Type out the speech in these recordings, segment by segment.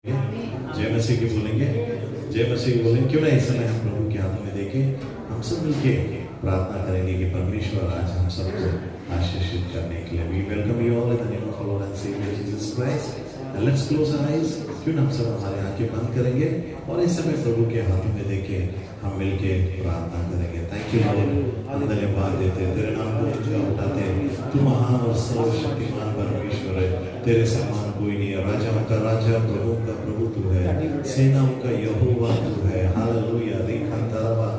जय मसीह की बोलेंगे, जय मसीह की बोलेंगे। क्यों ना इस समय हम प्रभु के हाथों में देके हम सब मिलके प्रार्थना करेंगे कि परमेश्वर आज हम सबको आशीषित करने के लिए। We welcome you all in the name of our lord and saviour Jesus Christ. And let's close our eyes. क्यों ना हम सब हमारे आंखें बंद करेंगे और इस समय प्रभु के हाथों में देके हम मिलके प्रार्थना करेंगे। थैंक यू लॉर्ड, हम धन्यवाद देते हैं, तेरे नाम को ऊंचा उठाते हैं। तू महान और सर्वशक्तिमान परमेश्वर है, तेरे समान कोई नहीं है। राजाओं का राजा, प्रभु का प्रभु तू है, सेनाओं का यहोवा तू है। हालेलुया। रिखंतरवा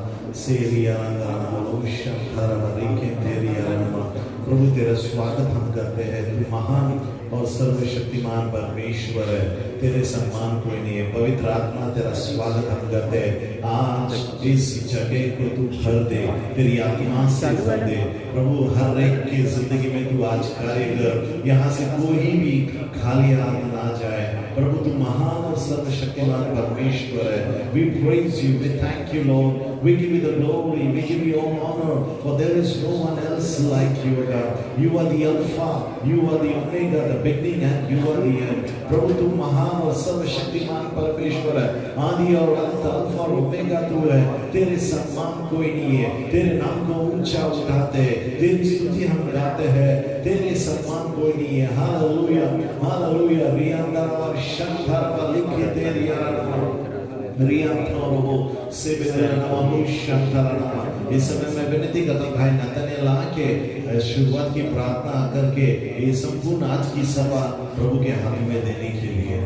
सेरिया नमोशा थरवा रिखे तेरिया नमः। प्रभु तेरा स्वागत हम करते हैं। तू महान और सर्वशक्तिमान परमेश्वर है, तेरे सम्मान कोई नहीं है। पवित्र आत्मा तेरा स्वागत हम करते हैं। आज इस जगह को तू भर दे, तेरी आत्मा से भर दे प्रभु। हर एक की जिंदगी में तू आज कार्य कर, यहाँ से कोई भी खाली हाथ ना जाए। प्रभु तू महान और सर्वशक्तिमान परमेश्वर है। We praise you, we thank you Lord, we give you the glory, we give you all honor, for there is no one else like you God. You are the Alpha, you are the Omega, the beginning and you are the end. प्रभु तू महान और सर्वशक्तिमान परमेश्वर है, आदि और अंत, alpha और ओमेगा तू है। तेरे सम्मान कोई नहीं है, तेरे नाम को ऊंचा उठाते हैं, तेरी स्तुति हम गाते हैं। तेरे सम्मान कोई नहीं है। Hallelujah hallelujah. रियांदरवा शंकरवा लिखे तेरी रियांतरवा सेबेदरवा शंकरवा। इस समय मैं विनती करता हूं भाई नतनेल आके शुरुआत की प्रार्थना करके ये संपूर्ण आज की सभा प्रभु के हाथ में देने के लिए।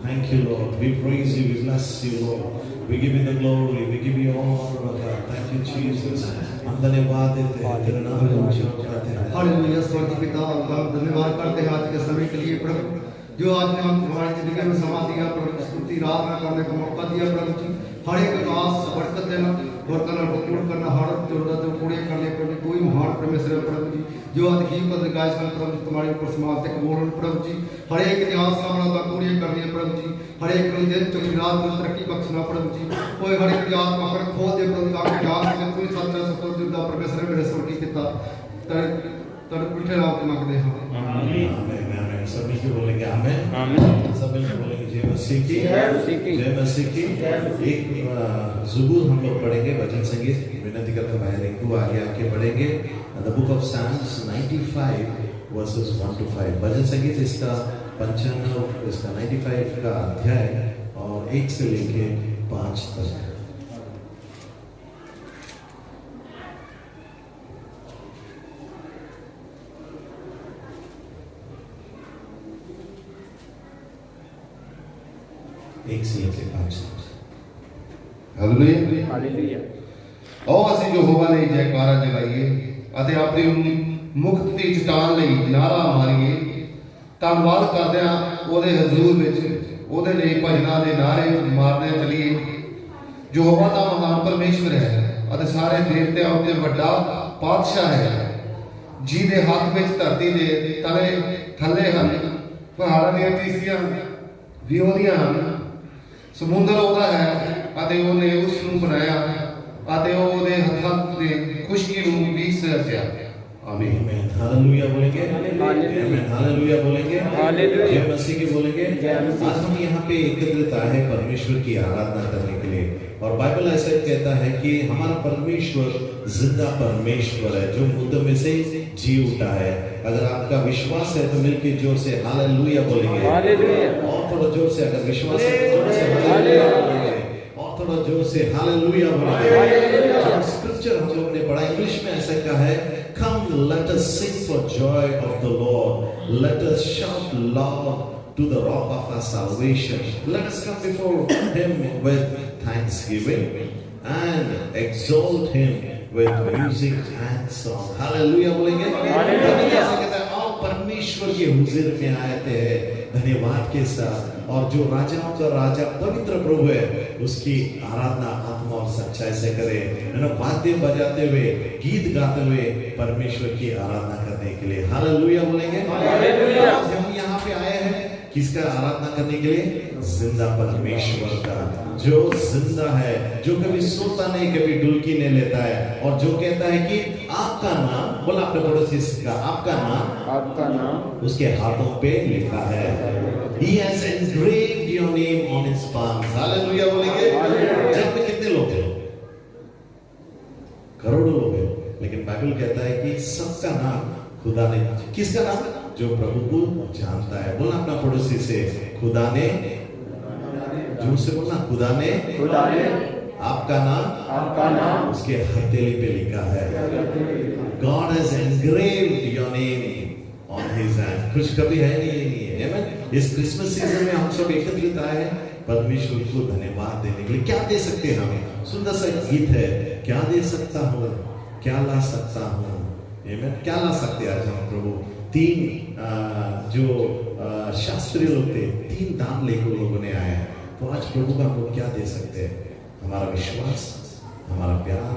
Thank you Lord, we praise you, we bless you Lord, we give you the glory, we give you all honor God. Thank you Jesus. हम धन्यवाद देते हैं, तेरे नाम को ऊंचा उठाते हैं। हालेलुया। स्वर्गीय पिता, हम धन्यवाद करते हैं आज के समय के लिए प्रभु, जो आज ने हमारी जिंदगी में समा दिया प्रभु, स्तुति आराधना करने का मौका दिया प्रभु जी। हर एक दास बरकत देना, बर्तन पूर्ण करना, हर जरूरत पूरे करने प्रभु। कोई महान परमेश्वर प्रभु जी, जो आज ही पद गाय प्रभु जी तुम्हारे ऊपर समाप्त बोल प्रभु जी। हर एक ध्यान सामना पूरी करनी प्रभु जी। हर एक दिन चौकी रात में तरक्की बख्शना प्रभु जी। कोई हर एक आत्मा पर खोल दे प्रभु ताकि ज्ञान से कोई सच्चा सत्य जुदा परमेश्वर मेरे स्वर्गीय पिता तर उठे राव के मांगते हैं। आमीन आमीन। सभी को बोलेंगे आमीन आमीन। सभी को बोलेंगे जय मसीह की, जय मसीह की। एक ज़बूर हम लोग पढ़ेंगे, भजन संगीत। विनती करते भाई रिंकू आगे आके पढ़ेंगे the book of Psalms 95 verses 1 to 5। भजन संगीत इसका 95 इसका 95 का अध्याय और 1 से लेके 5 तक। एक से लेके 5 तक। Hallelujah hallelujah. आओ ਅਸੀਂ ਯਹੋਵਾ ਲਈ ਜੈਕਾਰਾ ਜਗਾਈਏ ਅਤੇ ਆਪਣੀ ਮੁਕਤ ਦੀ ਚਟਾਨ ਲਈ ਨਾਰਾ ਮਾਰੀਏ। ਧੰਨਵਾਦ ਕਰਦਿਆਂ ਉਹਦੇ ਹਜ਼ੂਰ ਵਿੱਚ ਉਹਦੇ ਲਈ ਭਜਨਾਂ ਦੇ ਨਾਰੇ ਮਾਰਦੇ ਚਲੀਏ। ਯਹੋਵਾ ਦਾ ਮਹਾਨ ਪਰਮੇਸ਼ਵਰ ਹੈ ਅਤੇ ਸਾਰੇ ਦੇਵਤਿਆਂ ਉੱਤੇ ਵੱਡਾ ਪਾਤਸ਼ਾਹ ਹੈ, ਜਿਹਦੇ ਹੱਥ ਵਿੱਚ ਧਰਤੀ ਦੇ ਤਲੇ ਥੱਲੇ ਹਨ, ਪਹਾੜਾਂ ਦੀਆਂ ਟੀਸੀਆਂ ਵੀ ਉਹਦੀਆਂ ਹਨ। ਸਮੁੰਦਰ ਉਹਦਾ ਹੈ ਅਤੇ ਉਹਨੇ ਉਸ ਨੂੰ ਬਣਾਇਆ ਅਤੇ ਉਹ ਉਹਦੇ ਹੱਥਾਂ ਦੇ ਖੁਸ਼ਕੀ ਨੂੰ ਵੀ ਸਿਰਜਿਆ। आमीन आमीन। हालेलुया बोलेंगे, आमीन हालेलुया बोलेंगे, हालेलुया। जय मसीह की बोलेंगे। आज हम यहाँ पे एकत्रित आए हैं परमेश्वर की आराधना करने के लिए। और बाइबल ऐसा कहता है कि हमारा परमेश्वर जिंदा परमेश्वर है, जो मुर्दों में से जी उठा है। अगर आपका विश्वास है तो मिलके जोर से हालेलुया बोलेंगे। हालेलुया। और थोड़ा जोर से, अगर विश्वास है तो जोर से हालेलुया बोलेंगे। और थोड़ा जोर से हालेलुया बोलेंगे। जो स्क्रिप्चर हम लोग ने पढ़ा इंग्लिश में ऐसा कहा है, come let us sing for joy of the Lord, let us shout loud to the rock of our salvation. Let us come before him with thanksgiving and exalt him with music and song. Hallelujah बोलेंगे। Hallelujah. ऐसा कहता है आओ परमेश्वर के हुजूर में आते हैं धन्यवाद के साथ, और जो राजाओं का राजा पवित्र प्रभु है उसकी आराधना आत्मा और सच्चाई से करें। वाद्य बजाते हुए, गीत गाते हुए परमेश्वर की आराधना करने के लिए हालेलुया बोलेंगे। हालेलुया। हम यहाँ पे आए हैं किसका आराधना करने के लिए? जिंदा परमेश्वर का, जो जिंदा है, जो कभी सोता नहीं, कभी डुलकी नहीं लेता है, और जो कहता है कि आपका नाम, बोला अपने पड़ोसी का, आपका नाम आपका नाम उसके हाथों पे लिखा है। He has engraved your name on its palms. Hallelujah बोलेंगे। जग में कितने लोग हैं? करोड़ों लोग हैं, लेकिन बाइबल कहता है कि सबका नाम खुदा ने, किसका नाम? जो प्रभु को जानता है। बोलना अपना पड़ोसी से, खुदा ने, जोर से बोलना, खुदा ने आपका नाम उसके हथेली पे लिखा है। God has engraved your name on his hand. खुशखबरी है नहीं है? आमेन। इस क्रिसमस सीजन में हम सब एकत्रित आए हैं परमेश्वर को धन्यवाद देने के लिए। क्या दे सकते हैं हम? सुंदर सा गीत है, क्या दे सकता हूँ, क्या ला सकता हूँ। आमेन। क्या ला सकते हैं आज हम प्रभु? तीन जो शास्त्रीय लोग थे, तीन दान लेकर लोगों ने आए। तो आज प्रभु का हम लोग क्या दे सकते हैं? हमारा विश्वास, हमारा प्यार।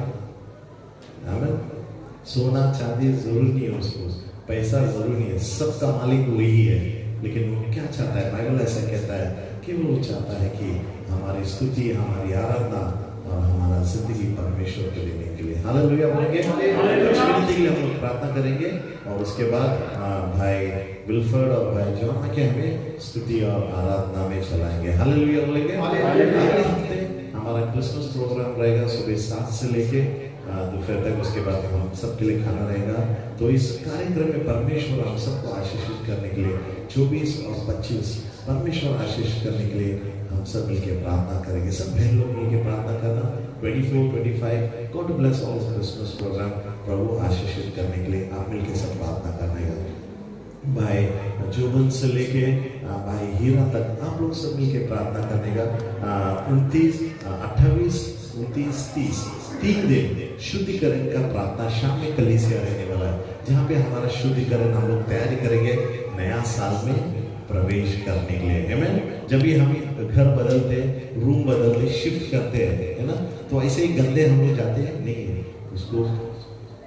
आमेन। सोना चांदी जरूर नहीं है, उसको पैसा जरूर नहीं है, सबका मालिक वही है। लेकिन वो क्या चाहता है? बाइबल ऐसा कहता है कि वो चाहता है कि हमारी स्तुति, हमारी आराधना और हमारा जिंदगी परमेश्वर को देने के लिए। हालेलुया बोलेंगे। कुछ मिनट के लिए हम लोग प्रार्थना करेंगे और उसके बाद भाई विल्फर्ड और भाई जॉन आके हमें स्तुति और आराधना में चलाएंगे। हालेलुया बोलेंगे। अगले हफ्ते हमारा क्रिसमस प्रोग्राम रहेगा सुबह 7 से लेके दोपहर तक। उसके बाद हम सबके लिए खाना रहेगा। तो इस कार्यक्रम में परमेश्वर हम सबको आशीषित करने के लिए 24 और 25 परमेश्वर आशीष करने के लिए हम सब मिलकर प्रार्थना करेंगे। सब बहन लोग मिलकर प्रार्थना करना। 24, 25 God bless all Christmas program प्रभु आशीषित करने के लिए आप मिलकर सब प्रार्थना करना है। भाई जोबन से लेके भाई हीरा तक आप लोग सब मिलकर प्रार्थना करने का। 29, 28, 29, 30 3 दिन शुद्धिकरण का प्रार्थना शाम में कलीसिया रहने वाला है, जहाँ पे हमारा शुद्धिकरण हम लोग तैयारी करेंगे नया साल में प्रवेश करने के लिए। आमेन। जब भी हम घर बदलते, रूम बदलते, शिफ्ट करते हैं, है ना, तो ऐसे ही गंदे हम लोग जाते हैं नहीं है, उसको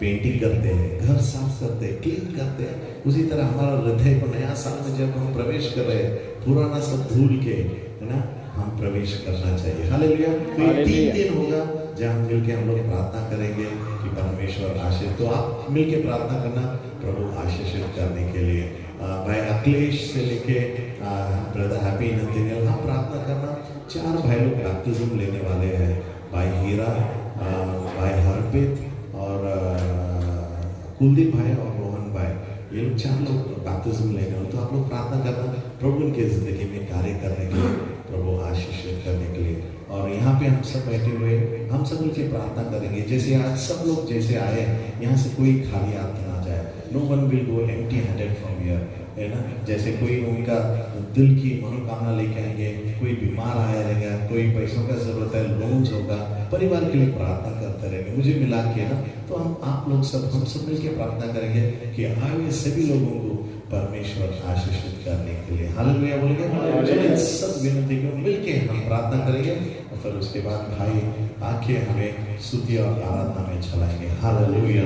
पेंटिंग करते हैं, घर साफ करते हैं, क्लीन करते हैं। उसी तरह हमारा हृदय को नया साल में जब हम प्रवेश कर रहे हैं, पुराना सब भूल के, है ना, हम प्रवेश करना चाहिए। हालेलुया। तो ये 3 दिन होगा जहाँ हम मिलके हम लोग प्रार्थना करेंगे कि परमेश्वर आशीष। तो आप मिलके प्रार्थना करना प्रभु आशीषित करने के लिए। भाई अखिलेश से लेके ब्रदर हैप्पी नंदिनियल, हाँ प्रार्थना करना। 4 भाई लोग बैप्टिज्म लेने वाले हैं, भाई हीरा, भाई हरप्रीत और कुलदीप भाई और रोहन भाई, ये लोग 4 लोग बैप्टिज्म लेने वाले। तो आप लोग प्रार्थना करना प्रभु उनके जिंदगी में कार्य करने के लिए, प्रभु आशीषित करने के लिए। और यहाँ पे हम सब बैठे हुए हम सब मिलकर प्रार्थना करेंगे। जैसे आज सब लोग जैसे आए, यहाँ से कोई खाली हाथ ना जाए। No one will go empty handed from here, है ना। जैसे कोई उनका दिल की मनोकामना लेके आएंगे, कोई बीमार आया रहेगा, कोई पैसों का जरूरत है, लोन्स होगा, परिवार के लिए प्रार्थना करते रहेंगे। मुझे मिला के ना, तो आप लोग सब हम सब मिलकर प्रार्थना करेंगे कि आए हुए सभी लोगों को परमेश्वर आशीषित करने के लिए। हालेलुया बोलेंगे। चलिए सब विनती को मिलके हम प्रार्थना करेंगे और फिर उसके बाद भाई आके हमें स्तुति और आराधना में चलाएंगे। हालेलुया।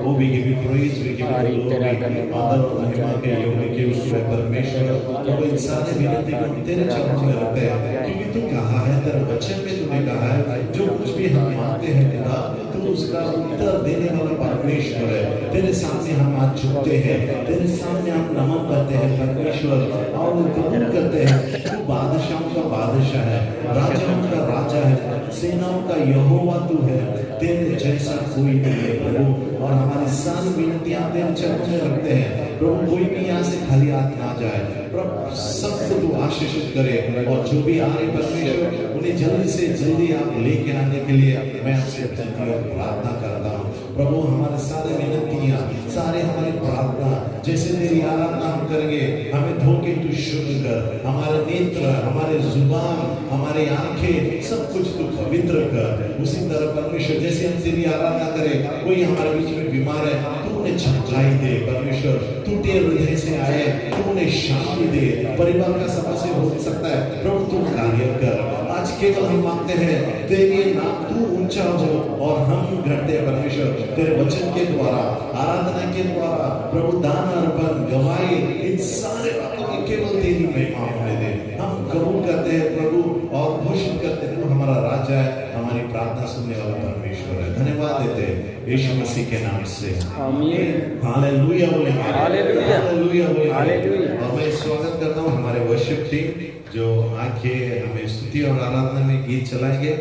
वो भी give you praise, we give you glory, आदर और महिमा के योग्य के उसमें परमेश्वर। तो इन सारे विनती को हम तेरे चरणों में रखते हैं, क्योंकि तू कहा है, तेरे वचन में तूने कहा है, जो कुछ भी हम मांगते हैं पिता, तू उसका उत्तर देने वाला परमेश्वर है। तेरे सामने हम आज झुकते हैं, तेरे सामने हम नमन करते हैं परमेश्वर, और कबूल करते हैं तू बादशाहों का बादशाह है, राजाओं का राजा है, सेनाओं का यहोवा तू है। तेरे जैसा कोई नहीं है प्रभु। और हमारी सारी विनतियां तेरे चरणों में रखते हैं प्रभु। कोई भी यहाँ से खाली हाथ ना जाए प्रभु, सबको तू आशीषित करे। और जो भी आ रहे परमेश्वर, उन्हें जल्दी से जल्दी आप लेके आने के लिए मैं आपसे प्रार्थना करता हूँ प्रभु। हमारे सारे विनतियां, सारे हमारी प्रार्थना, जैसे तेरी आराधना हम करेंगे, हमें धोके तू शुद्ध कर। हमारे नेत्र, हमारे जुबान, हमारे आंखें, सब कुछ तू पवित्र कर। उसी तरह परमेश्वर, जैसे हम तेरी आराधना करें, कोई हमारे बीच में बीमार है, तू उन्हें चंगाई दे परमेश्वर। टूटे हृदय से आए, तू उन्हें शांति दे। परिवार का समस्या हो सकता है प्रभु, तू कार्य कर। आज केवल हम मांगते हैं तेरे नाम तू ऊंचा हो और हम घटते हैं परमेश्वर, तेरे वचन के द्वारा, आराधना के द्वारा प्रभु, दान अर्पण, गवाही, इन सारे बातों में केवल तेरी महिमा होने दे। हम कबूल करते हैं प्रभु और घोषित करते हैं तू हमारा राजा है, हमारी प्रार्थना सुनने वाला परमेश्वर है। धन्यवाद देते हैं यीशु मसीह के नाम से। आमीन। हालेलुया बोलेंगे। हालेलुया। हालेलुया बोलेंगे। हालेलुया। और मैं स्वागत करता हूँ हमारे वर्शिप टीम जो आके हमें स्तुति और आराधना में गीत चलाएंगे।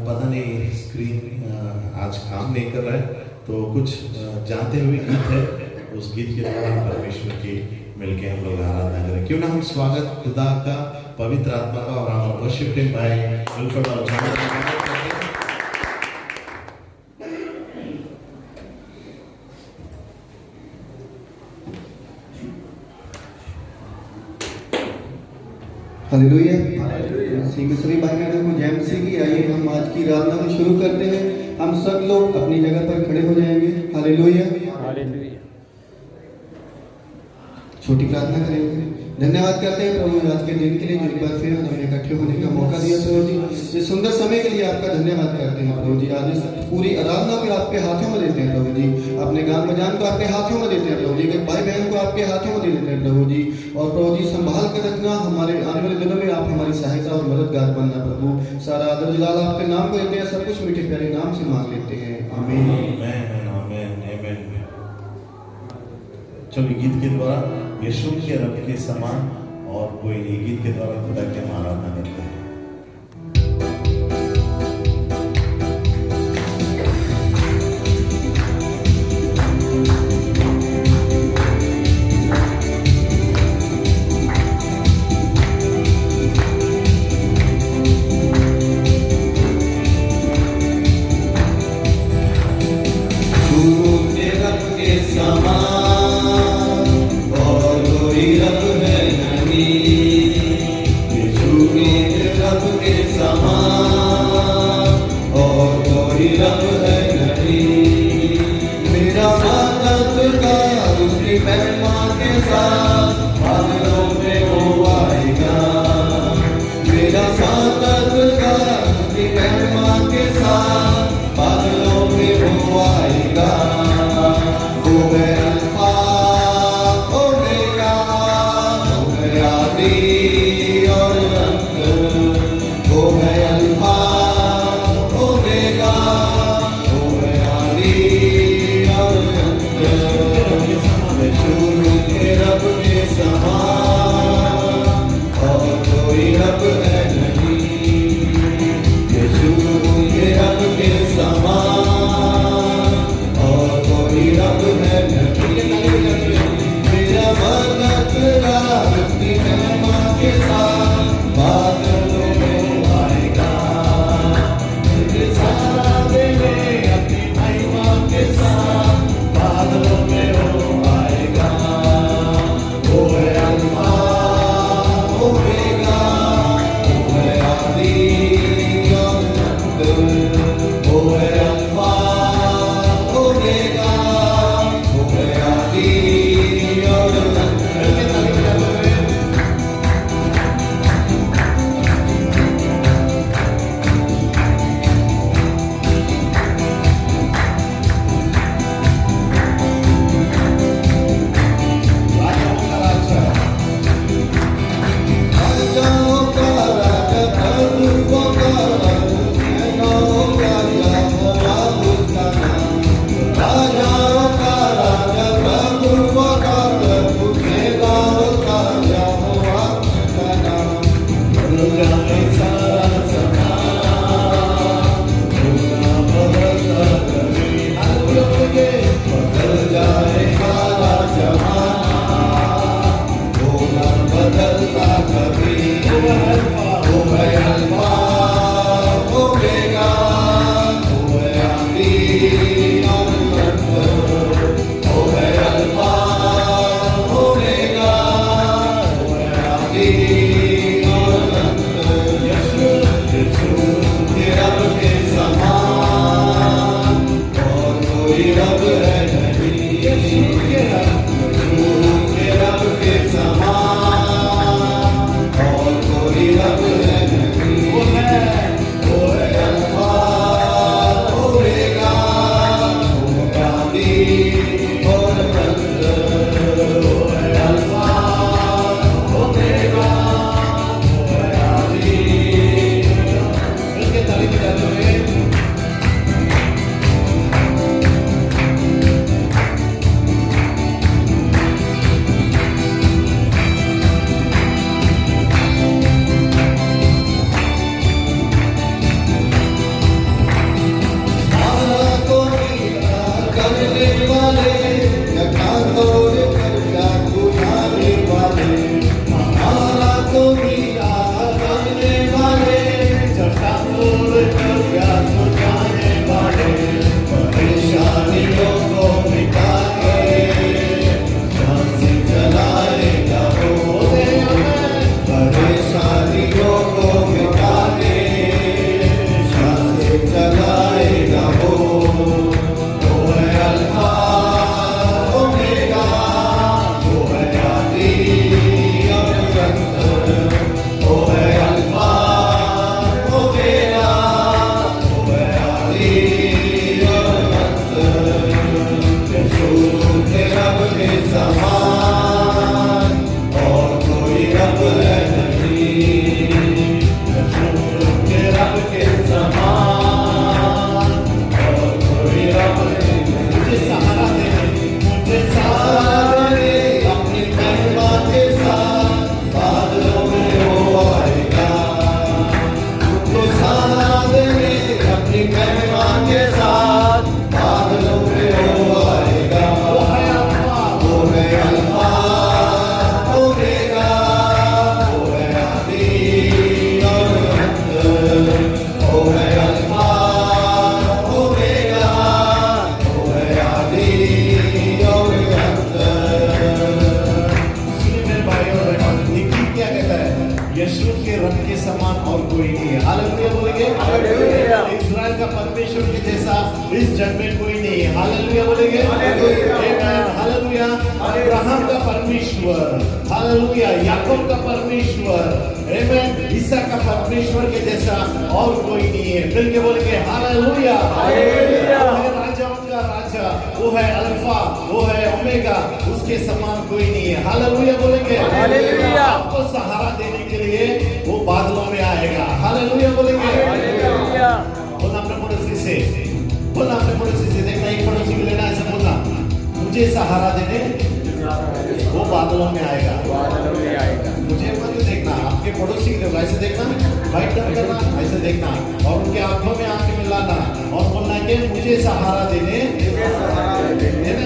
पता नहीं स्क्रीन आज काम नहीं कर रहा है, तो कुछ जानते हुए गीत है, उस गीत के द्वारा हम परमेश्वर की मिलके हम लोग आराधना करें। क्यों ना हम स्वागत खुदा का, पवित्र आत्मा का और हमारा वर्शिप टीम भाई विल्फर्ड और जॉन का करते हैं। हालेलुया। सभी भाई बहनों को जय मसीह की। आइए हम आज की आराधना को शुरू करते हैं। हम सब लोग अपनी जगह पर खड़े हो जाएंगे। हालेलुया। हालेलुया। छोटी प्रार्थना करेंगे। धन्यवाद करते हैं प्रभु आज के दिन के लिए, जो एक बार फिर हमें इकट्ठे होने का मौका दिया प्रभु जी। इस सुंदर समय के लिए आपका धन्यवाद करते हैं प्रभु जी। आज इस पूरी आराधना को आपके हाथों में देते हैं प्रभु जी। अपने गान बजान को आपके हाथों में देते हैं प्रभु जी। भाई बहन को आपके हाथों में दे देते हैं प्रभु जी। और प्रभु जी संभाल कर रखना, हमारे आने वाले दिनों में आप हमारी सहायता और मददगार बनना प्रभु। सारा आदर जलाल आपके नाम को देते हैं, सब कुछ मीठे प्यारे नाम से मांग लेते हैं। आमीन। चलिए गीत के द्वारा यीशु के रब के समान और कोई गीत के द्वारा खुदा की हम आराधना करते हैं। और कोई रब है नहीं, यीशु के उसके रब के समान और कोई नहीं है। हालेलुया बोलेंगे। हालेलुया। इस्राएल का परमेश्वर के जैसा इस जग में कोई नहीं है। हालेलुया बोलेंगे। आमीन। हालेलुया। अब्राहम का परमेश्वर, हालेलुया, याकूब का परमेश्वर, आमीन, ईसा का परमेश्वर के जैसा और कोई नहीं है। मिल के बोलेंगे हालेलुया। हालेलुया। वो है राजाओं का राजा, वो है अल्फा, वो है ओमेगा, उसके समान कोई नहीं है। हालेलुया बोलेंगे। हालेलुया। आपको सहारा देने के लिए वो बादलों में आएगा। हालेलुया बोलेंगे। हालेलुया। बोलना अपने पड़ोसी से, बोलना अपने पड़ोसी से, देखना एक पड़ोसी को लेना, ऐसा बोलना, मुझे सहारा देने वो बादलों में आएगा। मुझे मत देखना, आपके पड़ोसी को ऐसे देखना, वाइट टर्न करना, ऐसे देखना और उनके आंखों में आंखें मिलाना और बोलना कि मुझे सहारा देने,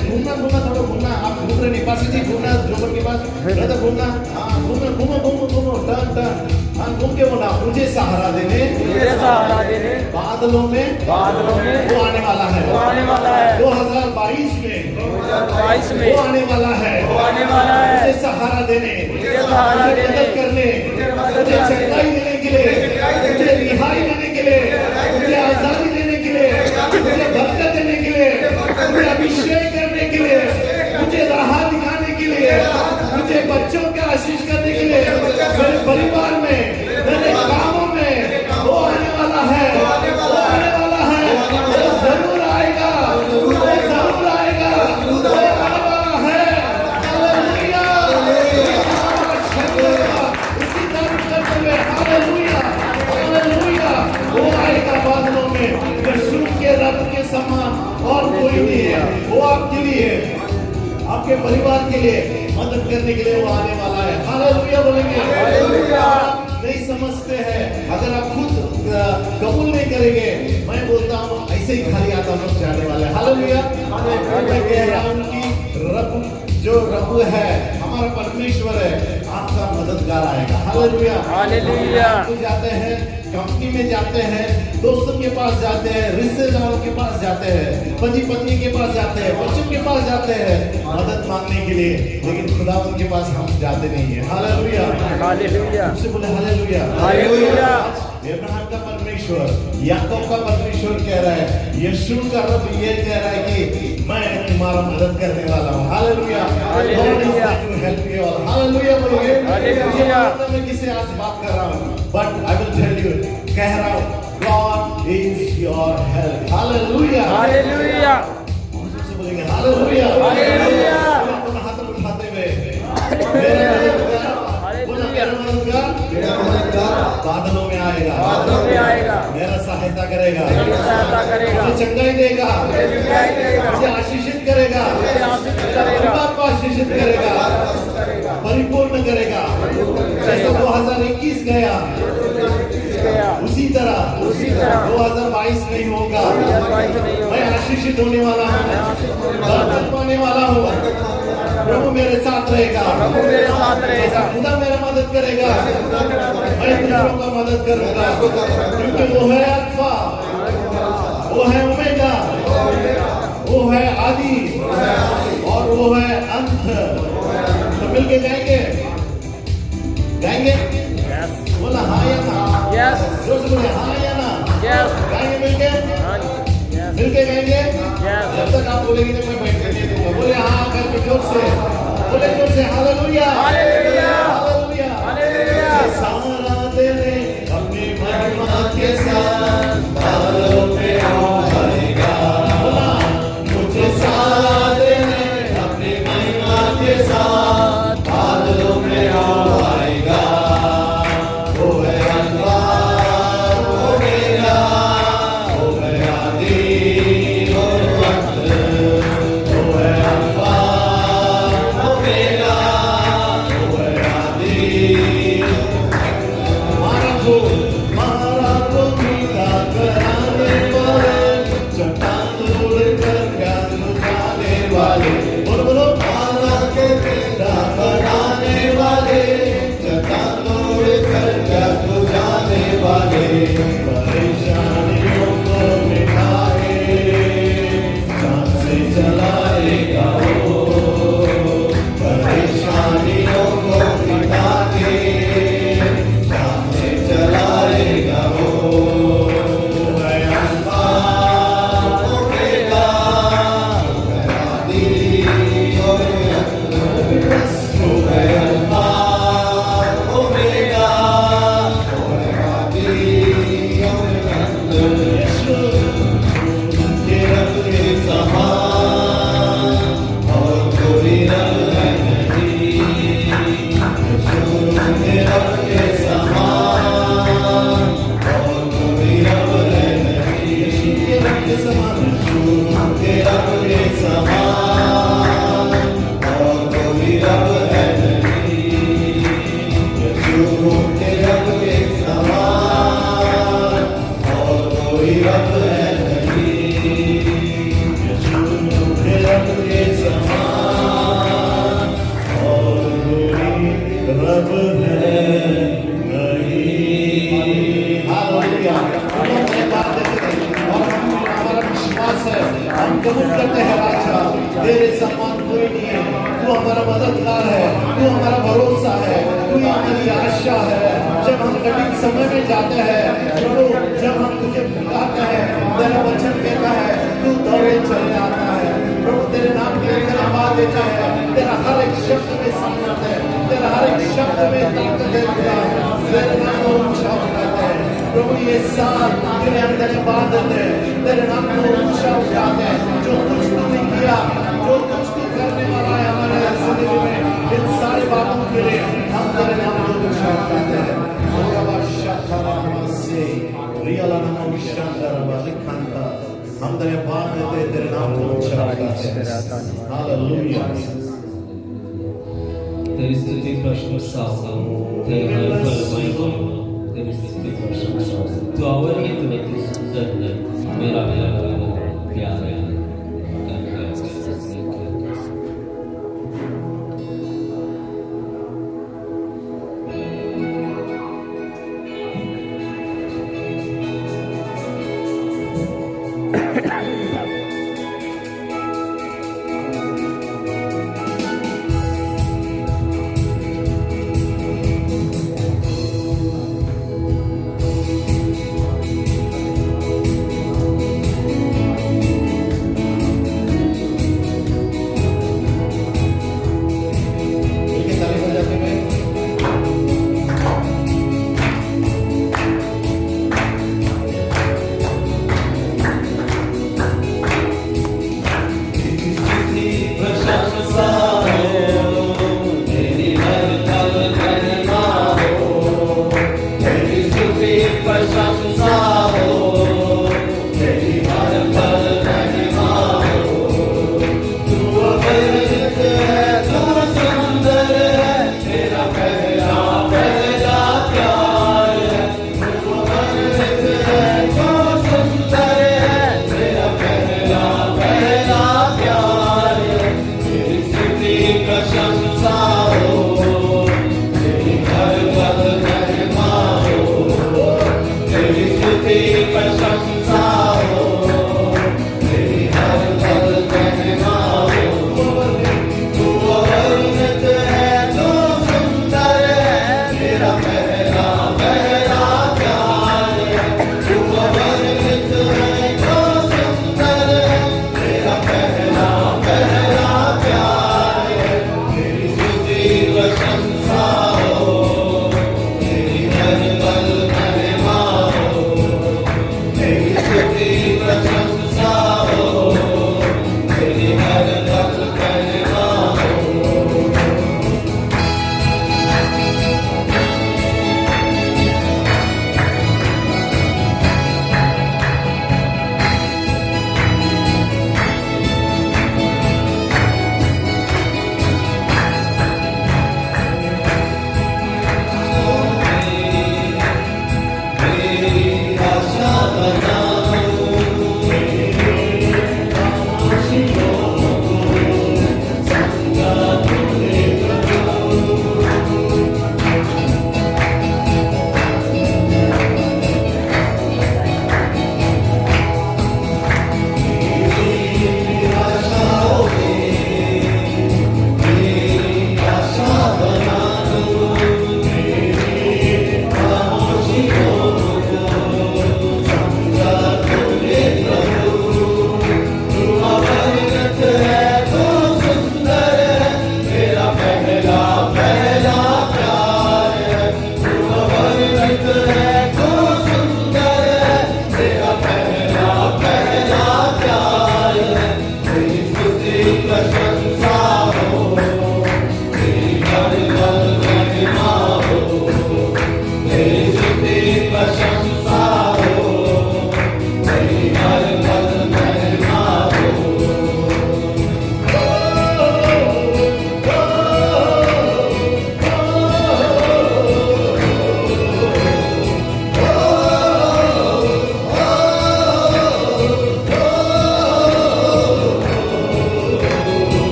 घूमना घूमना, थोड़ा घूमना, आप घूम रहे नेपाल से घूमना, जोबर के पास ज्यादा घूमना, हाँ घूमो घूमो घूमो घूमो, टर्न टर्न, हाँ घूम के बोला मुझे सहारा देने, मुझे सहारा देने बादलों में वो आने वाला है, वो आने वाला है। 2022 में 2022 में वो आने वाला है, वो आने वाला है। मुझे सहारा देने, मुझे सहारा मुझे देने, मदद करने, मुझे चंगाई देने के लिए, मुझे रिहाई देने के लिए, मुझे आजादी देने के लिए, मुझे बरकत देने के लिए, मुझे अभिषेक करने के लिए, मुझे राह दिखाने के लिए, मुझे बच्चों का आशीष करने के लिए, मेरे परिवार में, मेरे कामों में वो आने वाला है, वो आने वाला है, वो जरूर आएगा, वो जरूर आएगा, वो आने वाला है। हालेलुया। उसकी तारीफ करते हुए हालेलुया, हालेलुया। वो आएगा बादलों में, यीशु के रब के समान और कोई नहीं है। वो आपके लिए, आपके परिवार के लिए मदद करने के लिए वो आने वाला है। हालेलुया बोलेंगे। हालेलुया। नहीं समझते हैं, अगर आप खुद कबूल नहीं करेंगे, मैं बोलता हूँ ऐसे ही खाली आता हम जाने वाले हैं। हालेलुया। मैं कह रहा हूँ कि रब जो रब है, हमारा परमेश्वर है, आपका मददगार आएगा। हालेलुया। हालेलुया। आप जाते हैं, कंपनी में जाते हैं, दोस्तों के पास जाते हैं, रिश्तेदारों के पास जाते हैं, पति पत्नी के पास जाते हैं, बच्चों के पास जाते हैं मदद मांगने के लिए, लेकिन खुदा उनके पास हम जाते नहीं है। हालेलुया। हालेलुया। उससे बोले हालेलुया। हालेलुया। अब्राहम का परमेश्वर, याकूब का परमेश्वर कह रहा है, यीशु का रब ये कह रहा है कि मैं तुम्हारा मदद करने वाला हूँ। Hallelujah. Hallelujah. Help you all. Hallelujah बोलिए। हालेलुया। मुझे मालूम है मैं किससे आज बात कर रहा हूँ, but I will tell you, कह रहा हूँ God is your help. Hallelujah. Hallelujah. से बोलेंगे हालेलुया। हालेलुया। अपना हाथ उठाते हुए मेरा मददगार, बोला मेरा मददगार मेरा मददगार बादलों में आएगा, बादलों में आएगा, मेरा सहायता करेगा, मेरी सहायता करेगा, मुझे चंगाई देगा, मुझे चंगाई देगा, मुझे आशीषित करेगा, मुझे आशीषित करेगा, परिवार को आशीषित करेगा, परिपूर्ण करेगा। जैसा 2021 गया उसी तरह 2022 नहीं होगा। 2022 नहीं होगा। मैं आशीषित होने वाला हूँ, बरकत पाने वाला हूँ, प्रभु मेरे साथ रहेगा, प्रभु मेरे साथ रहेगा, खुदा मेरा मदद करेगा, मैं दूसरों का मदद करूंगा, क्योंकि वो है अल्फा, वो है ओमेगा, वो है आदि और वो है अंत। तो मिलके गाएंगे, गाएंगे, बोला हाँ या ना, यस जोर से बोले हाँ या ना, यस गाएंगे मिलके, यस मिलके गाएंगे। Yes. जब तक आप बोलेंगे तो मैं बैठ करने दूंगा। बोले हाँ करके जोर से, बोले जोर से हालेलुया, हालेलुया, हालेलुया, हालेलुया। सहारा देने अपनी महिमा के साथ बादलों में आएगा। बोला मुझे सहारा देने अपनी महिमा के साथ बादलों में आएगा। वो है अल्फा, ओमेगा, वो है आदि और अंत, वो है अल्फा, ओमेगा, वो है अब है नहीं। हालेलुया। हम धन्यवाद देते हैं और हमारा विश्वास है, हम कबूल करते हैं राजा, तेरे समान कोई नहीं है। तू हमारा मददगार है, तू हमारा भरोसा है, तू हमारी आशा है। जब हम कठिन समय में जाते हैं प्रभु, जब हम तुझे पुकारते हैं, तेरा वचन कहता है तू दौड़े चले आता है प्रभु, तेरे नाम के लिए धन्यवाद देता है। तेरा हर एक शब्द में सामर्थ है, तेरा हर एक शब्द में ताकत है खुदा। तेरे नाम को ऊंचा उठाते हैं प्रभु, ये साल तेरे हम धन्यवाद देते हैं, तेरे नाम को ऊंचा उठाते हैं। जो कुछ तूने किया, जो कुछ तू करने वाला है हमारे जिंदगी में, इन सारी बातों के लिए हम तेरे नाम को ऊंचा उठाते हैं। हम धन्यवाद देते हैं, तेरे नाम को ऊंचा उठाते हैं। हालेलुया। तेरी स्तुति प्रशंसा हो, तेरे हर पल महिमा हो, तेरी स्तुति प्रशंसा हो। तू आवर ही तो अति सुंदर है, मेरा प्यार है।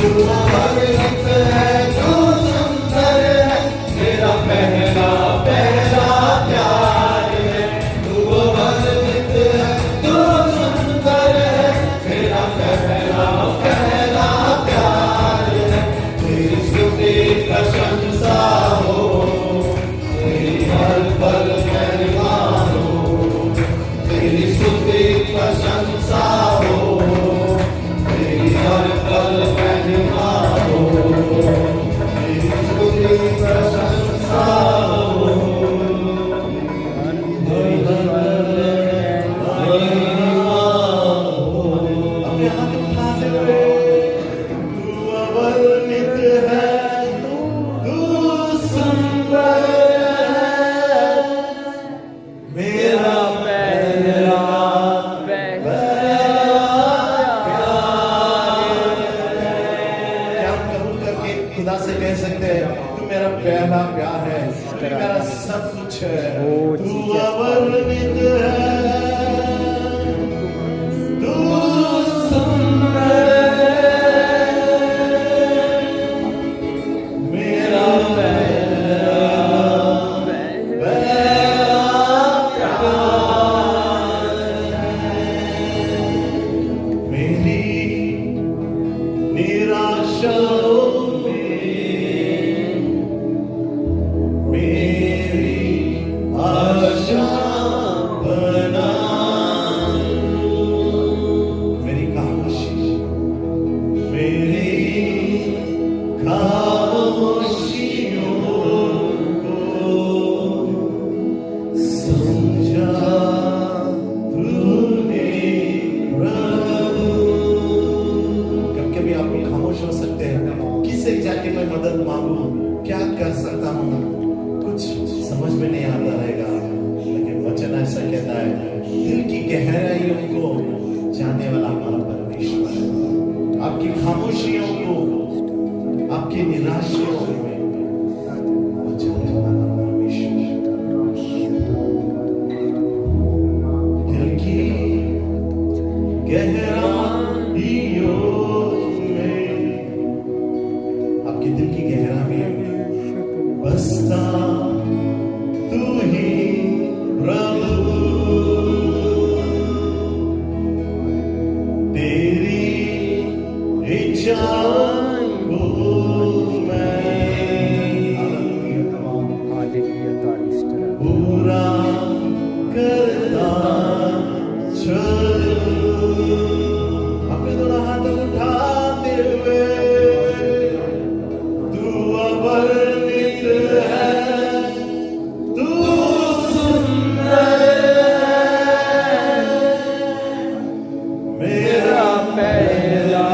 अवर्णित है, तू सुंदर है, मेरा पहला पहला प्यार है। तू अवर्णित है, तू सुंदर है, मेरा पहला पहला प्यार है। तेरी स्तुति प्रशंसा हो, तेरी हर पल महिमा हो, तेरी स्तुति प्रशंसा हो, तेरी हर पल महिमा हो, तेरी स्तुति प्रशंसा हो। अपने हाथ उठाते हुए तू अवर्णित है, तू सुंदर है, मेरा पहला क्या हम कबूल करके खुदा से कह सकते हैं तू मेरा पहला प्यार है, तू मेरा सब कुछ है, तू अवर्णित है, तू सुंदर है, मेरा मेरी निराशाओं में मेरी आशा बना, मेरी खामोशी, मेरी खामोशियों को समझा तूने प्रभु। कभी आप लोग खामोश हो सकते हैं, किससे जाके मैं मदद मांगू, क्या कर सकता हूँ, कुछ समझ में नहीं आता रहेगा। लेकिन वचन ऐसा कहता है दिल की गहराइयों को जानने वाला हमारा परमेश्वर है। आपकी खामोशियों को, आपकी निराशाओं में वो जानने वाला परमेश्वर है। दिल की गहराइयों में, आपके दिल की गहराइयों में बसता तू ही प्रभु। तेरी इच्छा को मैं पूरा करता चलूं। अपने दोनों हाथ उठाते हुए तू अवर्णित है, तू सुंदर है, मेरा पहला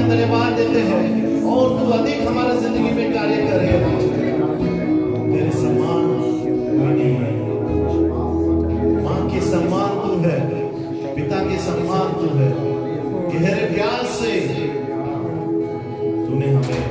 धन्यवाद देते हैं और तू अधिक हमारे जिंदगी में कार्य करेगा। तेरे समान कोई नहीं है। माँ के समान तू है, पिता के समान तू है। गहरे प्यार से तूने हमें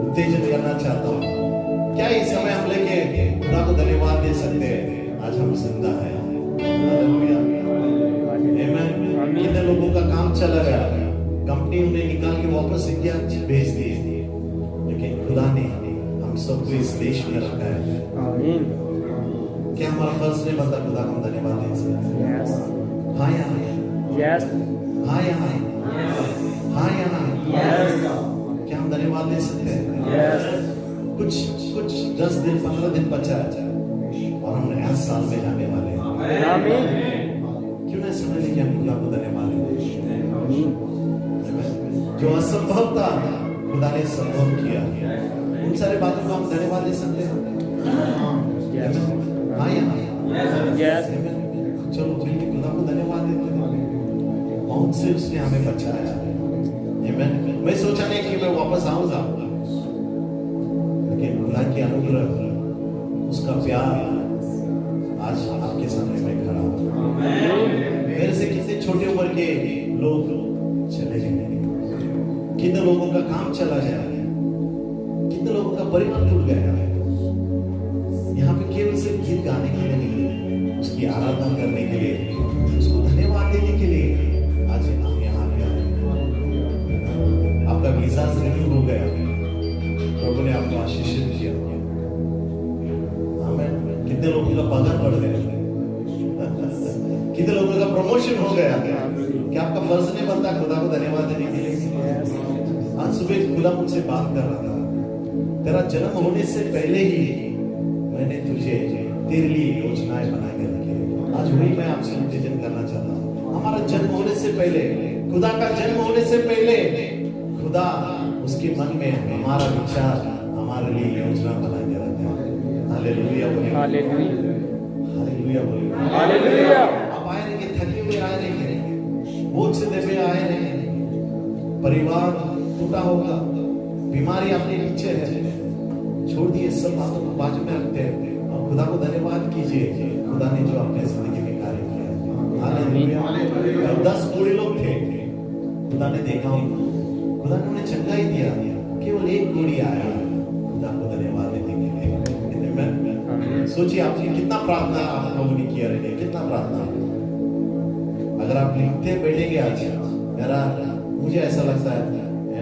उत्तेजित करना चाहता हूं क्या इस समय हम लेके खुदा को धन्यवाद दे सकते हैं? आज हम जिंदा हैं। हालेलुया। आमीन। कितने लोगों का काम चला गया, कंपनी उन्हें निकाल के वापस इंडिया भेज दी, लेकिन खुदा ने हम सबको इस देश में रखा है। आमीन। क्या हमारा फर्ज नहीं बनता खुदा को हम धन्यवाद दे सकते? यस हाँ या नहीं? यस हाँ या नहीं? हाँ या नहीं? यस क्या हम धन्यवाद दे सकते हैं? यस कुछ 10 दिन 15 दिन बचा है और हम नया साल में जाने वाले हैं। आमीन। क्यों ना समझ लें कि हम खुदा को धन्यवाद दें? आमीन। जो असंभव था खुदा ने संभव किया। उन सारे बातों को हम धन्यवाद दे सकते हैं। यस हाँ या नहीं? यस चलो मिलकर खुदा को धन्यवाद देते हैं। मौत से उसने हमें बचाया। आमीन। मैं सोचा नहीं कि मैं वापस आऊंगा, लेकिन खुदा की अनुग्रह, उसका प्यार, आज आपके सामने मैं खड़ा हूं। मेरे से कितने छोटे उम्र के लोग चले गए, कितने लोगों का काम चला गया, कितने लोगों का परिवार टूट गया। यहाँ पे केवल सिर्फ गीत गाने के लिए नहीं, उसकी आराधना करने के लिए, उसको धन्यवाद देने के लिए आज हम यहाँ पे आए। आपका वीजा रिन्यू हो गया, प्रभु ने आपको आशीषित किया। आमीन। कितने लोगों का पगार बढ़ गया, कितने लोगों का प्रमोशन हो गया। क्या आपका फर्ज नहीं बनता खुदा को धन्यवाद देने के लिए? आज सुबह खुदा मुझसे बात कर रहा था, तेरा जन्म होने से पहले ही मैंने तुझे तेरे लिए योजनाएं बना के रखी है। आज वही मैं आपसे निवेदन करना चाहता हूँ। हमारा जन्म होने से पहले, खुदा का जन्म होने से पहले, खुदा उसके मन में हमारा विचार, हमारे लिए योजना बना के रखा है। हालेलुया बोलिए। हालेलुया। हालेलुया बोलिए। हालेलुया। आप आए रहेंगे, थके हुए आए रहेंगे, बोझ से दबे आए रहेंगे, परिवार टूटा होगा, बीमारी आपके पीछे है। छोड़ दिए सब बातों को बाजू में रखते हैं और खुदा को धन्यवाद कीजिए, खुदा ने जो अपने जिंदगी में कार्य किया। हालेलुया। 10 बूढ़े लोग थे, खुदा ने देखा उनको, खुदा ने उन्हें चंगाई दिया। केवल एक बूढ़ी आया खुदा को धन्यवाद देने के लिए। सोचिए आपने कितना प्रार्थना आप लोगों ने किया रहे, कितना प्रार्थना। अगर आप लिखते बैठेंगे आज, मुझे ऐसा लगता है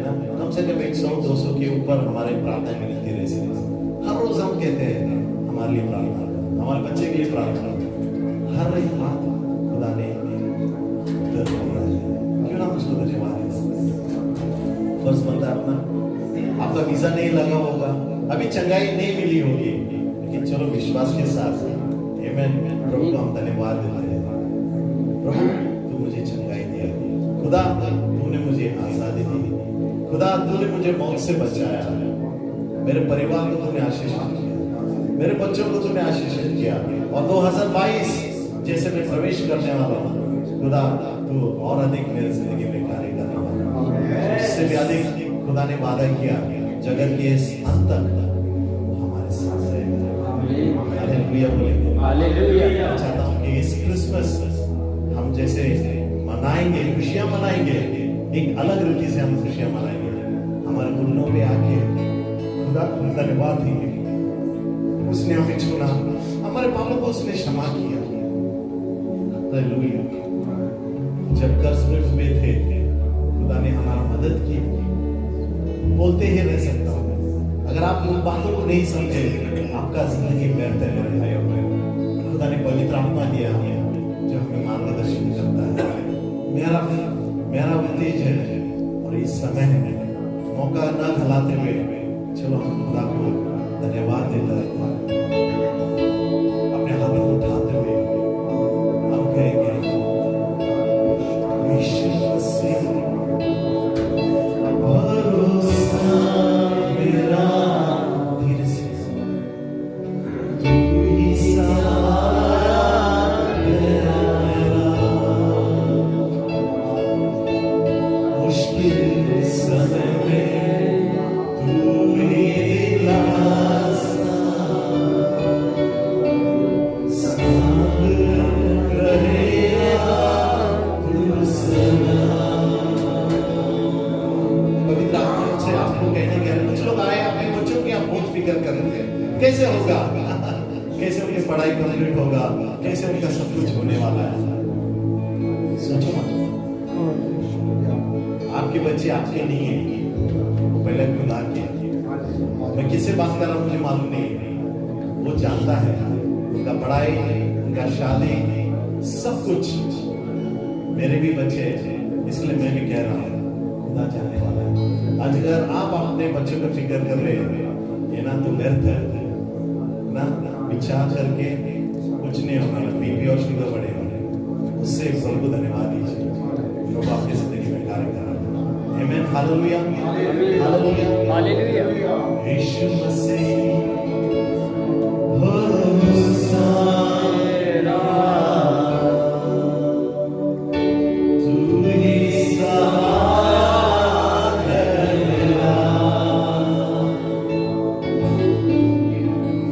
ना, कम से कम 100-200 के ऊपर हमारे प्रार्थना में लिखते रहे। हर रोज हम कहते हैं हमारे लिए प्रार्थना, हमारे बच्चे के लिए प्रार्थना। हर एक बात खुदा ने उत्तर दिया है। क्यों ना उसको धन्यवाद दें? फर्ज बनता है अपना। आपका वीजा नहीं लगा होगा, अभी चंगाई नहीं मिली होगी, लेकिन चलो विश्वास के साथ आमीन, प्रभु को हम धन्यवाद देते हैं। प्रभु तू मुझे चंगाई दिया, खुदा तूने मुझे आजादी दी, खुदा तूने मुझे मौत से बचाया, मेरे परिवार को तूने आशीषित किया, मेरे बच्चों को तूने आशीषित किया। और 2022 जैसे मैं प्रवेश करने वाला हूँ, खुदा तू और अधिक मेरे जिंदगी में कार्य करने वाला, उससे भी अधिक खुदा ने वादा किया जगत के इस अंत तक हमारे साथ रहेगा। हालेलुया बोलेंगे। हालेलुया। मैं चाहता हूँ कि इस क्रिसमस हम जैसे मनाएंगे, खुशियां मनाएंगे, एक अलग रीति से हम खुशियां मनाएंगे। हमारे गुणों पे आके खुदा को धन्यवाद देंगे, उसने हमें चुना, हमारे पापों को उसने क्षमा किया। हालेलुया। जब कर्ज में डूबे थे, खुदा ने हमारा मदद की। बोलते ही रह सकता हूँ, अगर आप उन बातों को नहीं समझे, आपका जिंदगी व्यर्थ है मेरे भाइयों बहनों। खुदा ने पवित्र आत्मा दिया हमें, जो हमें मार्गदर्शन करता है। मेरा उद्देश्य है और इस समय मौका न घलाते हुए चलो हम खुदा को धन्यवाद देते हैं। अपने हाथों को उठाते हुए हम कहेंगे भरोसा मेरा धीर से तू ही सहारा मेरा, मुश्किल समय में तू ही दिलासा कैसे होगा? कैसे उनकी पढ़ाई कंप्लीट होगा? कैसे उनका सब कुछ होने वाला है? सोचो मत। आपके बच्चे आपके नहीं है, वो पहले खुदा के। मैं किससे बात कर रहा हूँ मुझे मालूम नहीं है, वो जानता है। उनका पढ़ाई, उनका शादी, सब कुछ मेरे भी बच्चे हैं, इसलिए मैं भी कह रहा हूँ खुदा जाने वाला है। आज अगर आप अपने बच्चों को फिक्र कर रहे हैं, ये ना तो व्यर्थ है ना, विचार करके कुछ नहीं होगा, बीपी और शुगर बढ़ेगा। उससे प्रभु को धन्यवाद दीजिए, प्रभु आपकी जिंदगी में कार्य कर रहा है। आमीन, हालेलुया, हालेलुया, हालेलुया। यीशु मसीह भरोसा तू ही सहारा मेरा,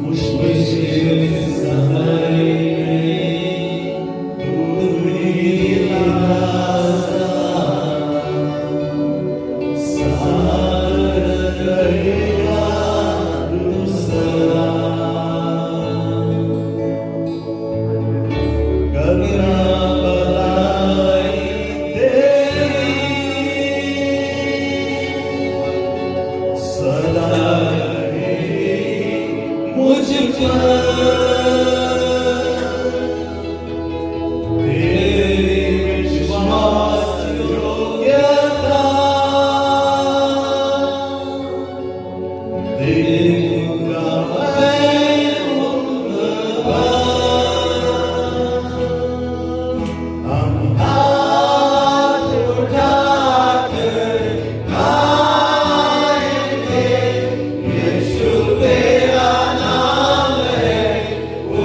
मुश्किल समय तू ही रास्ता सार करेगा दूसरा। करुणा भलाई तेरी सदा रहेगी मुझ पर, तेरी विश्वास योग्यता देखूंगा मैं उन पर। हम हाथ उठाकर गाएंगे, यीशु तेरा नाम है, वो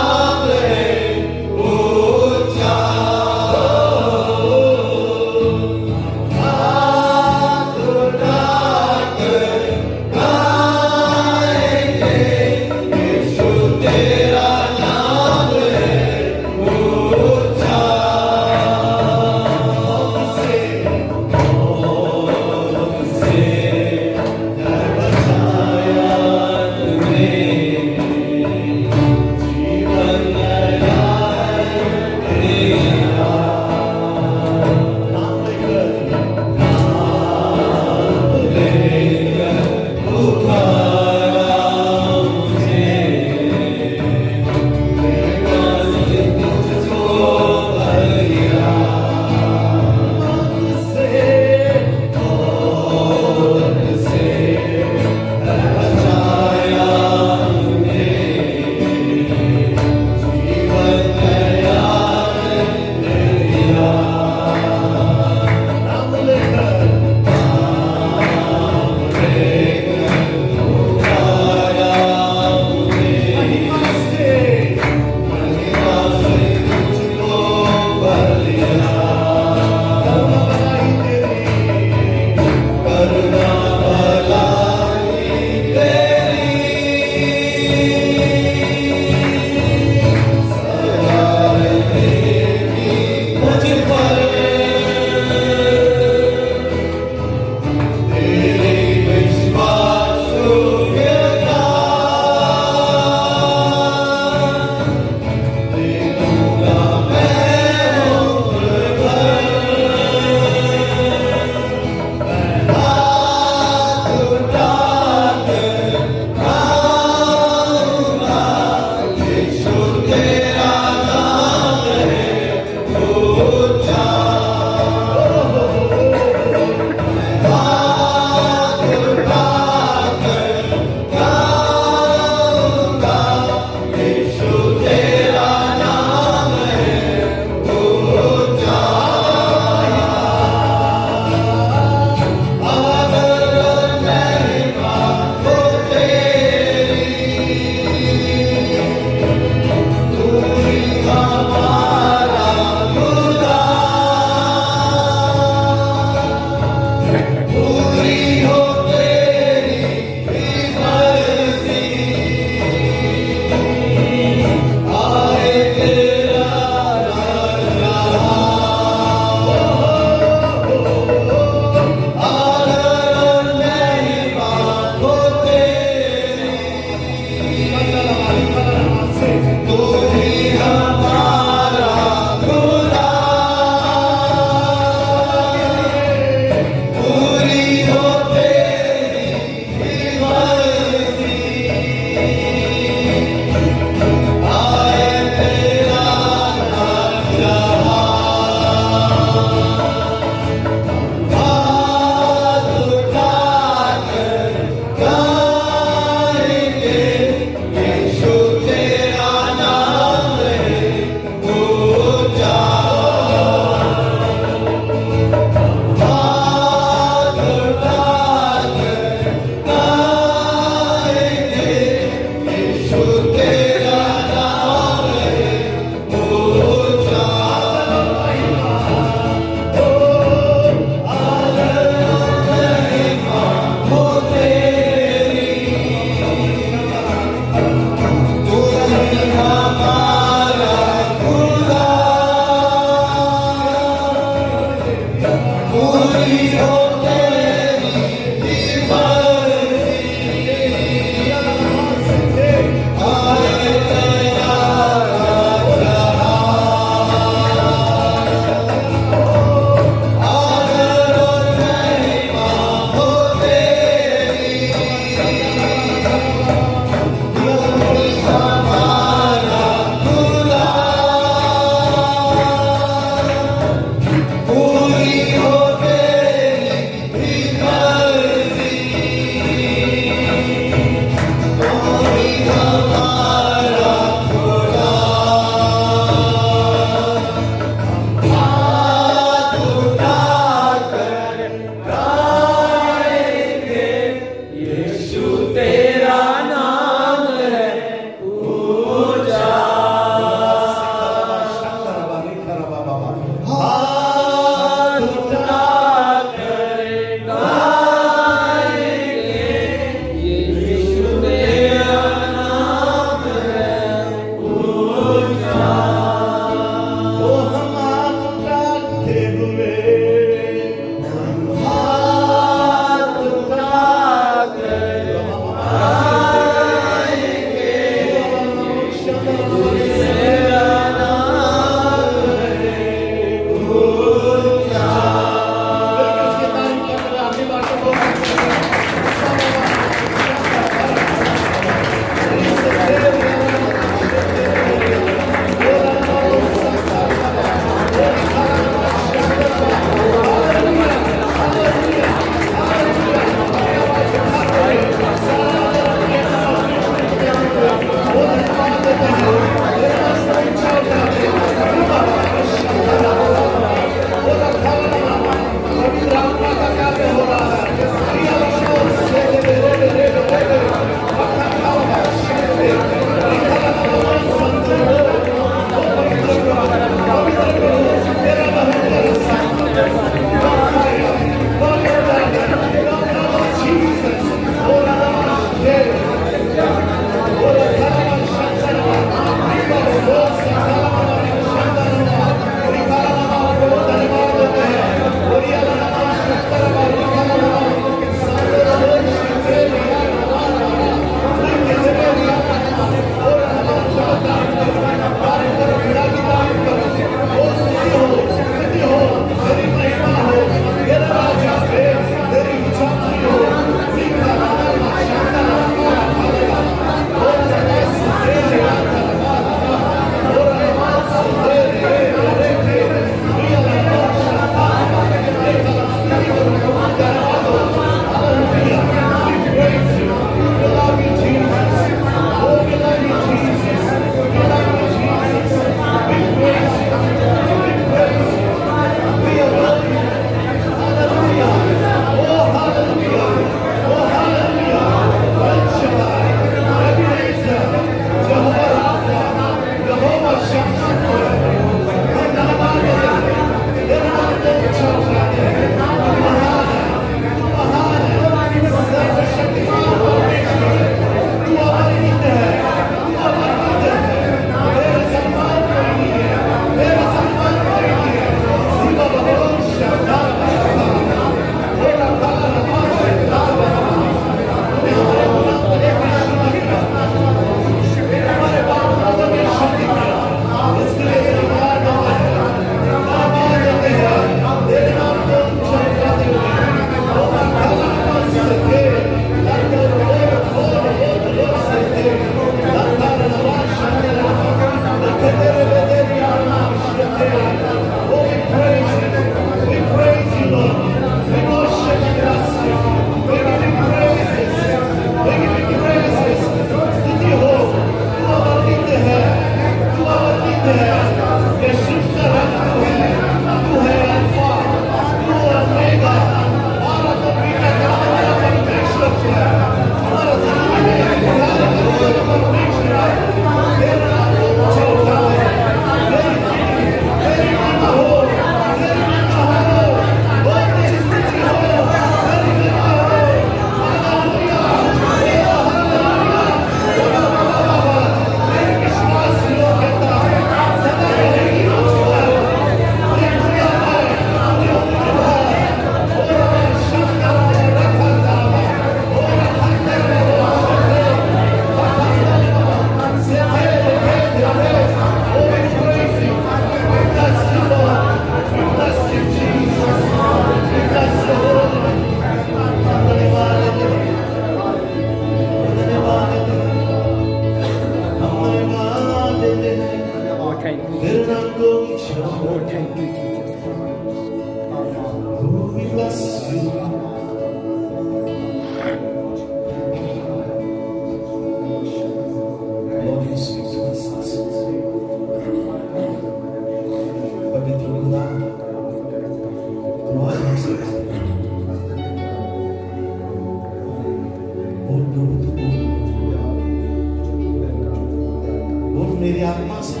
मेरी आत्मा से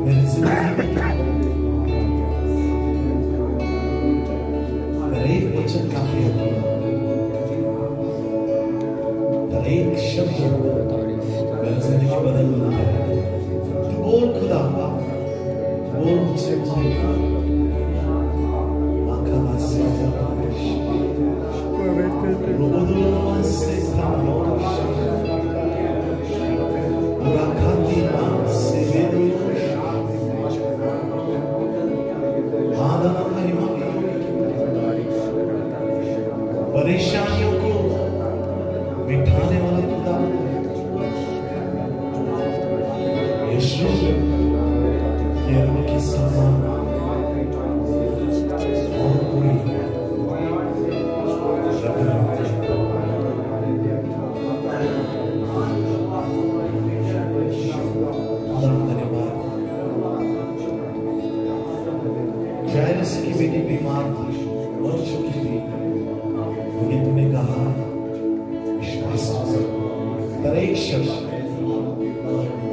मेरी जिंदगी में एक वचन काफी है, एक शब्द मेरी जिंदगी बदल देता है। तू बोल खुदा, बोल मुझसे तेरे के समान और कोई रब नहीं। धन्यवाद। जायरस की बेटी बीमार थी, मर चुकी थी, लेकिन तूने कहा विश्वास तेरा एक शब्द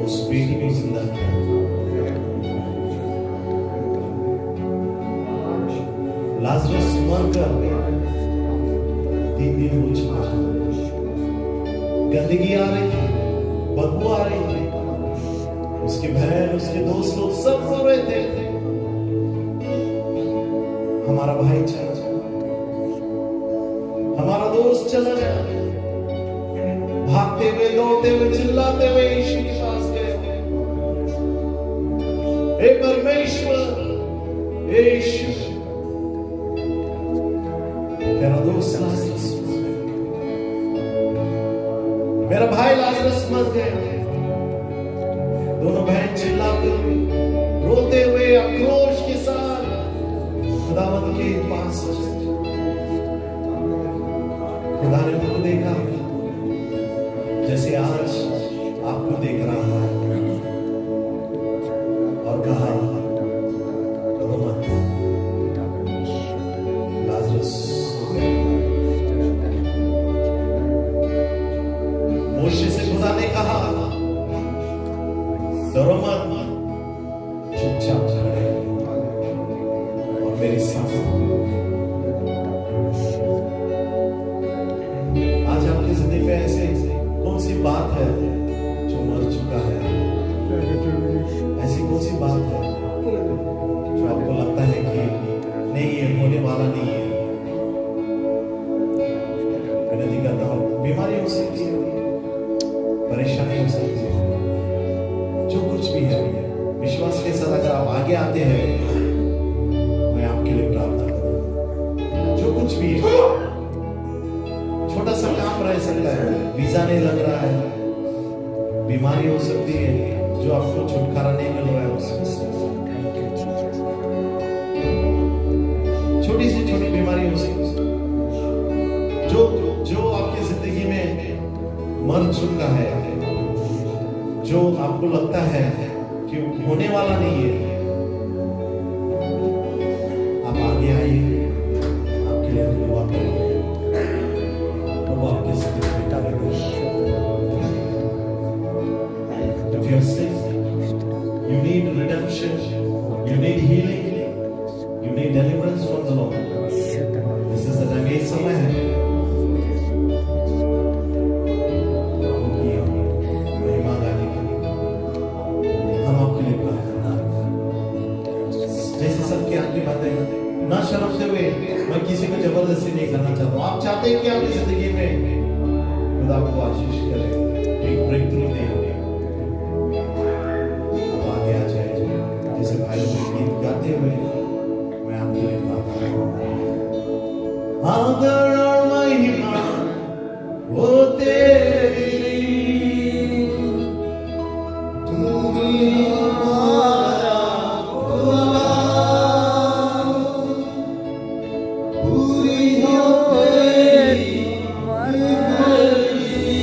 उस बेटी को जिंदा किया। लाजरस मरकर 3 दिन हो चुका था। गंदगी आ रही थी, बदबू आ रही थी, उसकी बहन उसके दोस्त लोग सब रो रहे थे हमारा भाई चला गया, हमारा दोस्त चला गया। भागते हुए दौड़ते हुए चिल्लाते हुए यीशु के पास गए, हे परमेश्वर, हे यीशु, तेरा दोस्त लाजरस, मेरा भाई लाजरस मर गया। दोनों बहन चिल्लाते हुए रोते हुए आक्रोश के साथ खुदावंद के पास। खुदा ने उनको देखा जैसे आज आपको देख रहा है और कहा रो मत, लाजरस मोशे से खुदा ने कहा डरो मत, चुपचाप खड़े और मेरे साथ। आज आपकी जिंदगी में ऐसे कौन सी बात है जो मर चुका है? ऐसी कौन सी बात है जो आपको लगता है कि नहीं, ये होने वाला नहीं है? विनती करता हूं, बीमारी हो सकती है, परेशानी हो सकती है, जो कुछ भी है, विश्वास के साथ अगर आप आगे आते हैं, मैं आपके लिए प्रार्थना करूं। जो कुछ भी है, छोटा सा काम रह सकता है, वीजा नहीं लग रहा है, बीमारी हो सकती है जो आपको छुटकारा नहीं मिल रहा है उससे, छोटी सी छोटी बीमारी हो सकती है जो आपकी जिंदगी में मर चुका है, जो आपको लगता है कि होने वाला नहीं है। आप आगे आइए, आपके लिए हम दुआ करेंगे, प्रभु आपके जिंदगी में If you're sick, you need redemption, you need healing, you need deliverance from the Lord. This is the time, ये समय है महिमा गाने की। हम आपके लिए प्रार्थना, जैसे सबकी आंखें बंद है, ना शर्मते हुए, मैं किसी को जबरदस्ती नहीं करना चाहता हूँ। आप चाहते हैं कि आपकी जिंदगी में खुदा आपको आशीष करे, एक ब्रेक थ्रू दे, आगे आ जाए। जैसे भाई लोग गीत गाते हुए मैं आपके लिए प्रार्थना करूँगा। आदर और महिमा वो तेरी, तू ही हमारा खुदा, पूरी हो तेरी मर्जी।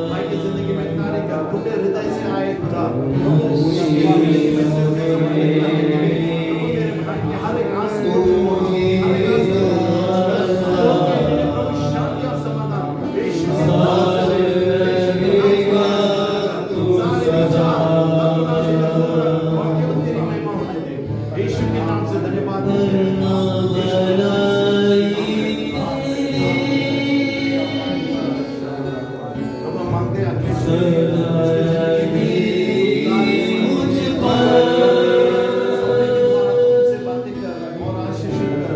भाई की जिंदगी में कार्य कर, टूटे हृदय से आए खुदा। हर एक आंसू, हर एक आंसू, प्रभु शांति और समाधान यीशु के नाम से, सारे विचार, करुणा से और केवल तेरी महिमा होने दे। यीशु के नाम से धन्यवाद देते हैं। हम मांगते हैं तुमसे बातें कर और आशीषित कर।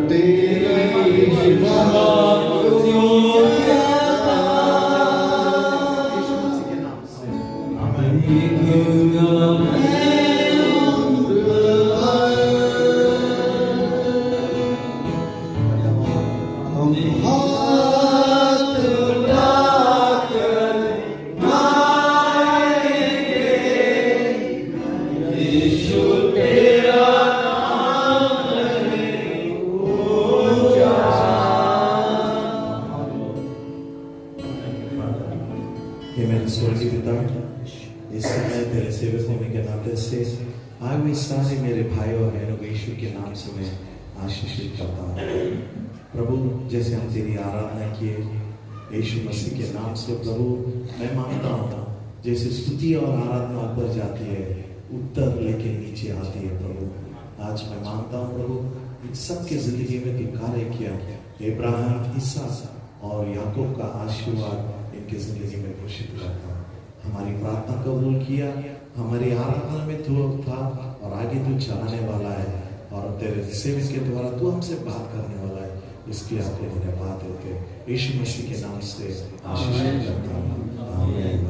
यीशु मसीह के नाम से आमीन। हम हाथ उठाकर यीशु तेरा नाम है ऊंचा। हे मेरे स्वर्गीय पिता, इस समय तेरे सेवक होने के नाते से आज भी सारे मेरे भाइयों और बहनों को यीशु के नाम से मैं आशीषित करता हूँ। प्रभु, जैसे हम तेरी आराधना किए यीशु मसीह के नाम से, प्रभु मैं मानता हूँ जैसे स्तुति और आराधना ऊपर जाती है, उत्तर लेके नीचे आती है। प्रभु आज मैं मानता हूँ प्रभु इन सबके जिंदगी में कि कार्य किया, इब्राहिम, इसहाक और याकूब का आशीर्वाद इनकी जिंदगी में घोषित करता हूँ। हमारी प्रार्थना कबूल किया, हमारी आराधना में तू था और आगे तू चलाने वाला है और तेरे सेवक के द्वारा तू हमसे बात करने वाला है। इसके आपको धन्यवाद देते यीशु मसीह के नाम से आशीष करता हूँ। आमीन।